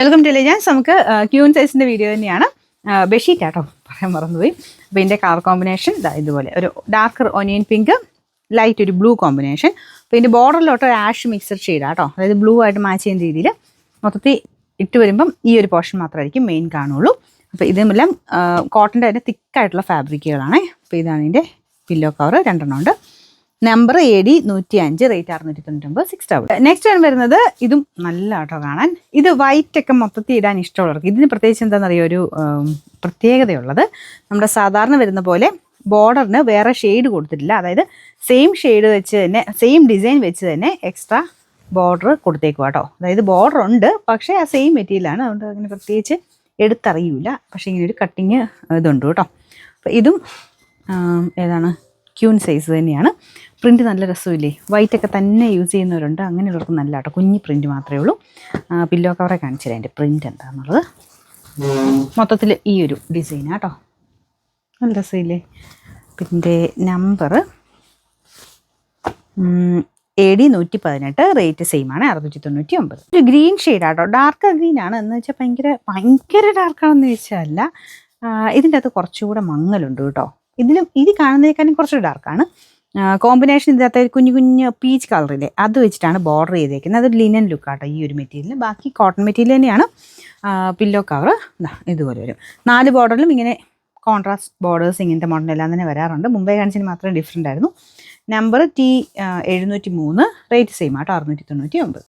Welcome to legends. നമുക്ക് queen സൈസിൻ്റെ video തന്നെയാണ്. ബെഡ്ഷീറ്റ് ആട്ടോ പറയാൻ മറന്നുപോയി. അപ്പോൾ ഇതിൻ്റെ കളർ കോമ്പിനേഷൻ ഇതുപോലെ ഒരു ഡാർക്ക് ഒനിയൻ പിങ്ക്, ലൈറ്റ് ഒരു ബ്ലൂ കോമ്പിനേഷൻ. അപ്പോൾ ഇതിൻ്റെ ബോർഡറിലോട്ട് ഒരു ആഷ് മിക്സഡ് ഷെയ്ഡാട്ടോ, അതായത് ബ്ലൂ ആയിട്ട് മാച്ച് ചെയ്യുന്ന രീതിയിൽ മൊത്തത്തിൽ ഇട്ട് വരുമ്പം ഈ ഒരു പോർഷൻ മാത്രമായിരിക്കും മെയിൻ കാണുള്ളൂ. അപ്പോൾ ഇതെല്ലാം കോട്ടൻ്റെ തന്നെ തിക്കായിട്ടുള്ള ഫാബ്രിക്കുകളാണ്. അപ്പോൾ ഇതാണ് ഇതിൻ്റെ പില്ലോ കവർ, 2 എണ്ണം ഉണ്ട്. നമ്പർ AD 105, റേറ്റ് 699, 6 നെക്സ്റ്റ് ആണ് വരുന്നത്. ഇതും നല്ല ആട്ടോ കാണാൻ. ഇത് വൈറ്റ് ഒക്കെ മൊത്തത്തിൽ ഇടാൻ ഇഷ്ടമുള്ളവർക്ക്. ഇതിന് പ്രത്യേകിച്ച് എന്താണെന്നറിയോ, ഒരു പ്രത്യേകതയുള്ളത്, നമ്മുടെ സാധാരണ വരുന്ന പോലെ ബോർഡറിന് വേറെ ഷെയ്ഡ് കൊടുത്തിട്ടില്ല. അതായത് സെയിം ഷെയ്ഡ് വെച്ച് തന്നെ, സെയിം ഡിസൈൻ വെച്ച് തന്നെ എക്സ്ട്രാ ബോർഡർ കൊടുത്തേക്കും കേട്ടോ. അതായത് ബോർഡർ ഉണ്ട്, പക്ഷേ ആ സെയിം മെറ്റീരിയലാണ്. അതുകൊണ്ട് അങ്ങനെ പ്രത്യേകിച്ച് എടുത്തറിയില്ല. പക്ഷേ ഇങ്ങനെ ഒരു കട്ടിങ് ഇതുണ്ട് കേട്ടോ. അപ്പോൾ ഇതും ഏതാണ്, ക്യൂൻ സൈസ് തന്നെയാണ്. പ്രിൻറ്റ് നല്ല രസമില്ലേ, വൈറ്റൊക്കെ തന്നെ യൂസ് ചെയ്യുന്നവരുണ്ട്. അങ്ങനെയുള്ളവർക്ക് നല്ല കേട്ടോ. കുഞ്ഞി പ്രിൻറ്റ് മാത്രമേ ഉള്ളൂ. പില്ലോ കവറെ കാണിച്ചില്ല അതിൻ്റെ പ്രിൻറ്റ് എന്താണെന്നുള്ളത്. മൊത്തത്തിൽ ഈ ഒരു ഡിസൈനാണ് കേട്ടോ, നല്ല രസമില്ലേ. പിന്നെ നമ്പർ AD 118, റേറ്റ് സെയിം ആണ്, 699. ഒരു ഗ്രീൻ ഷെയ്ഡാട്ടോ, ഡാർക്ക് ഗ്രീനാണ്. എന്ന് വെച്ചാൽ ഭയങ്കര ഡാർക്കാണെന്ന് ചോദിച്ചാൽ ഇതിൻ്റെ അകത്ത് കുറച്ചുകൂടെ മങ്ങലുണ്ട് കേട്ടോ. ഇത് കാണുന്നതിനേക്കാളും കുറച്ച് ഡാർക്കാണ്. കോമ്പിനേഷൻ ഇതിനകത്ത് കുഞ്ഞു കുഞ്ഞ് പീച്ച് കളറില്ലേ, അത് വെച്ചിട്ടാണ് ബോർഡർ ചെയ്തേക്കുന്നത്. അതൊരു ലിനൻ ലുക്കാട്ടോ ഈ ഒരു മെറ്റീരിയൽ. ബാക്കി കോട്ടൺ മെറ്റീരിയൽ തന്നെയാണ്. പില്ലോ കവർ ഇതുപോലെ വരും. 4 ബോർഡറിലും ഇങ്ങനെ കോൺട്രാസ്റ്റ് ബോർഡേഴ്സ് ഇങ്ങനത്തെ മോഡലെല്ലാം തന്നെ വരാറുണ്ട്. മുമ്പേ കാണിച്ചതിന് മാത്രമേ ഡിഫറെൻ്റ് ആയിരുന്നു. നമ്പർ T 703, റേറ്റ് സെയിം ആട്ടോ, 699.